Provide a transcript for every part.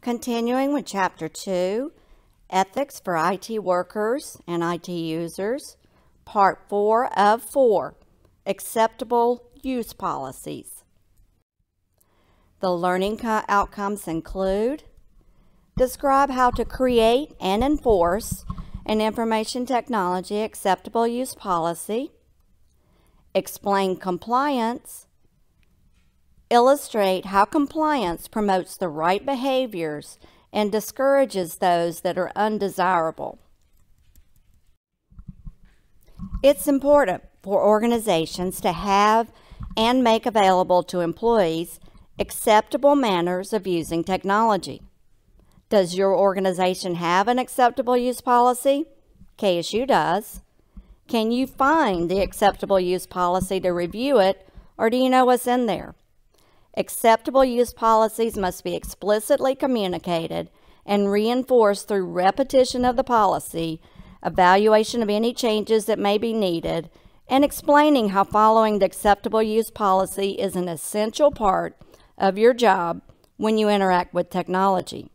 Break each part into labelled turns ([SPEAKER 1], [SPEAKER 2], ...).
[SPEAKER 1] Continuing with Chapter 2, Ethics for IT Workers and IT Users, Part 4 of 4, Acceptable Use Policies. The learning outcomes include: describe how to create and enforce an information technology acceptable use policy, explain compliance, illustrate how compliance promotes the right behaviors and discourages those that are undesirable. It's important for organizations to have and make available to employees acceptable manners of using technology. Does your organization have an acceptable use policy? KSU does. Can you find the acceptable use policy to review it, or do you know what's in there? Acceptable use policies must be explicitly communicated and reinforced through repetition of the policy, evaluation of any changes that may be needed, and explaining how following the acceptable use policy is an essential part of your job when you interact with technology.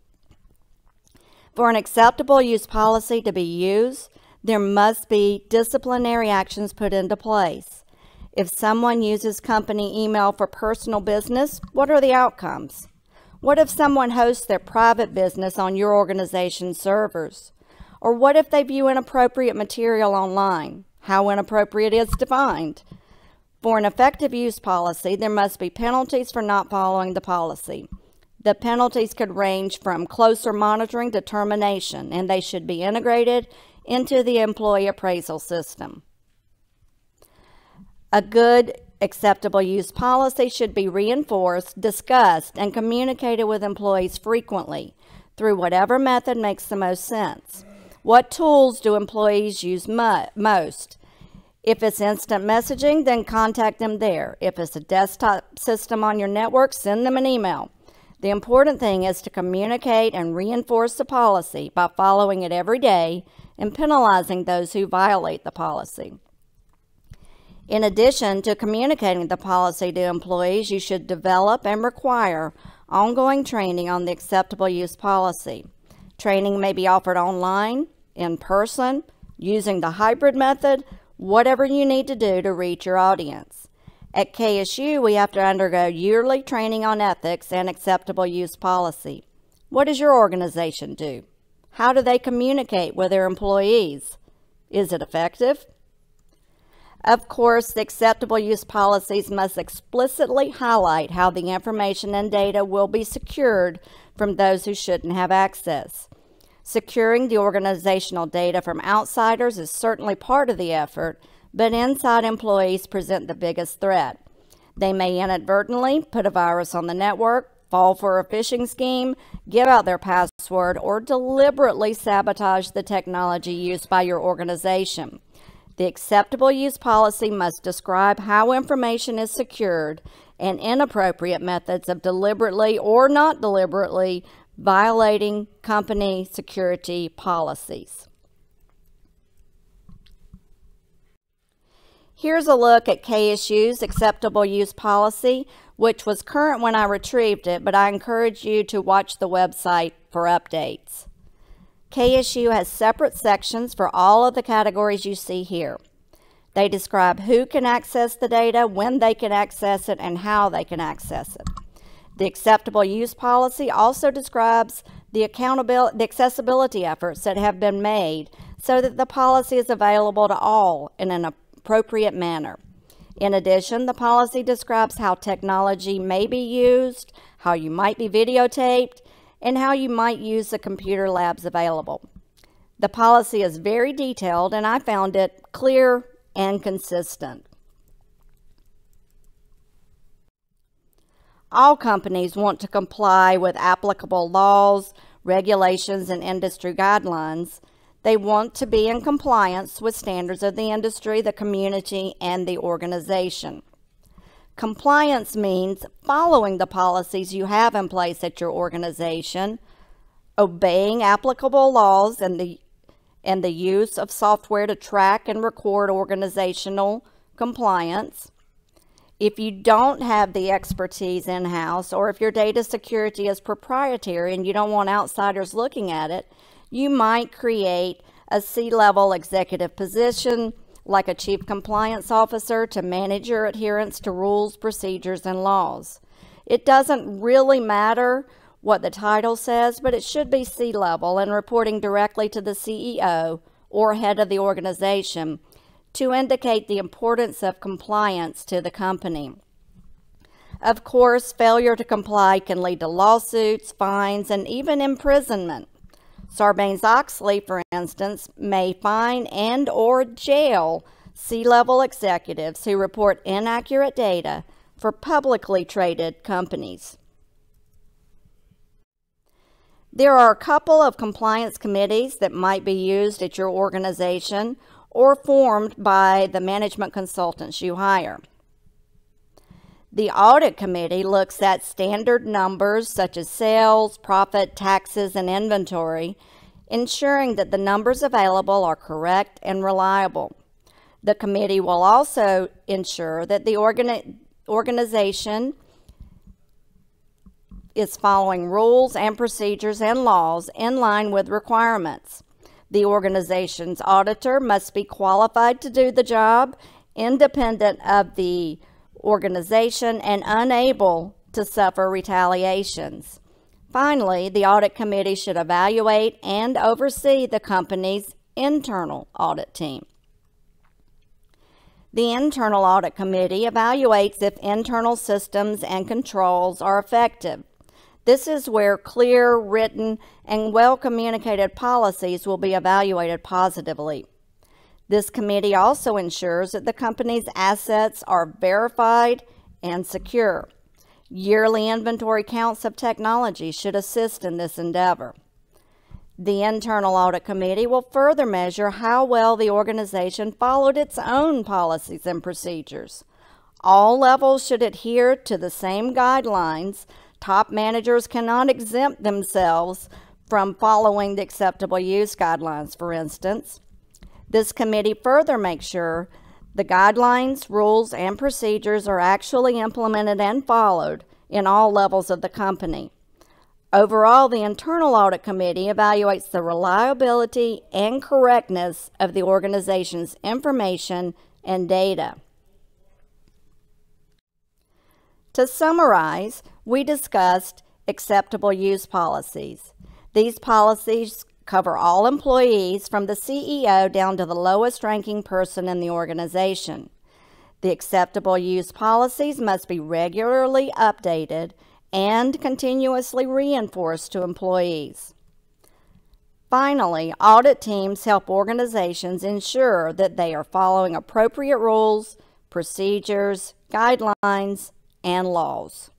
[SPEAKER 1] For an acceptable use policy to be used, there must be disciplinary actions put into place. If someone uses company email for personal business, what are the outcomes? What if someone hosts their private business on your organization's servers? Or what if they view inappropriate material online? How inappropriate is defined? For an effective use policy, there must be penalties for not following the policy. The penalties could range from closer monitoring to termination, and they should be integrated into the employee appraisal system. A good acceptable use policy should be reinforced, discussed, and communicated with employees frequently through whatever method makes the most sense. What tools do employees use most? If it's instant messaging, then contact them there. If it's a desktop system on your network, send them an email. The important thing is to communicate and reinforce the policy by following it every day and penalizing those who violate the policy. In addition to communicating the policy to employees, you should develop and require ongoing training on the acceptable use policy. Training may be offered online, in person, using the hybrid method, whatever you need to do to reach your audience. At KSU, we have to undergo yearly training on ethics and acceptable use policy. What does your organization do? How do they communicate with their employees? Is it effective? Of course, the acceptable use policies must explicitly highlight how the information and data will be secured from those who shouldn't have access. Securing the organizational data from outsiders is certainly part of the effort, but inside employees present the biggest threat. They may inadvertently put a virus on the network, fall for a phishing scheme, give out their password, or deliberately sabotage the technology used by your organization. The acceptable use policy must describe how information is secured and inappropriate methods of deliberately or not deliberately violating company security policies. Here's a look at KSU's acceptable use policy, which was current when I retrieved it, but I encourage you to watch the website for updates. KSU has separate sections for all of the categories you see here. They describe who can access the data, when they can access it, and how they can access it. The acceptable use policy also describes the accessibility efforts that have been made so that the policy is available to all in an appropriate manner. In addition, the policy describes how technology may be used, how you might be videotaped, and how you might use the computer labs available. The policy is very detailed, and I found it clear and consistent. All companies want to comply with applicable laws, regulations, and industry guidelines. They want to be in compliance with standards of the industry, the community, and the organization. Compliance means following the policies you have in place at your organization, obeying applicable laws and the use of software to track and record organizational compliance, If you don't have the expertise in-house, or if your data security is proprietary and you don't want outsiders looking at it, you might create a C-level executive position like a chief compliance officer to manage your adherence to rules, procedures, and laws. It doesn't really matter what the title says, but it should be C-level and reporting directly to the CEO or head of the organization to indicate the importance of compliance to the company. Of course, failure to comply can lead to lawsuits, fines, and even imprisonment. Sarbanes-Oxley, for instance, may fine and/or jail C-level executives who report inaccurate data for publicly traded companies. There are a couple of compliance committees that might be used at your organization or formed by the management consultants you hire. The audit committee looks at standard numbers such as sales, profit, taxes, and inventory, ensuring that the numbers available are correct and reliable. The committee will also ensure that the organization is following rules and procedures and laws in line with requirements. The organization's auditor must be qualified to do the job, independent of the organization, and unable to suffer retaliations. Finally, the audit committee should evaluate and oversee the company's internal audit team. The internal audit committee evaluates if internal systems and controls are effective. This is where clear, written, and well-communicated policies will be evaluated positively. This committee also ensures that the company's assets are verified and secure. Yearly inventory counts of technology should assist in this endeavor. The internal audit committee will further measure how well the organization followed its own policies and procedures. All levels should adhere to the same guidelines. Top managers cannot exempt themselves from following the acceptable use guidelines, for instance. This committee further makes sure the guidelines, rules, and procedures are actually implemented and followed in all levels of the company. Overall, the internal audit committee evaluates the reliability and correctness of the organization's information and data. To summarize, we discussed acceptable use policies. These policies cover all employees from the CEO down to the lowest ranking person in the organization. The acceptable use policies must be regularly updated and continuously reinforced to employees. Finally, audit teams help organizations ensure that they are following appropriate rules, procedures, guidelines, and laws.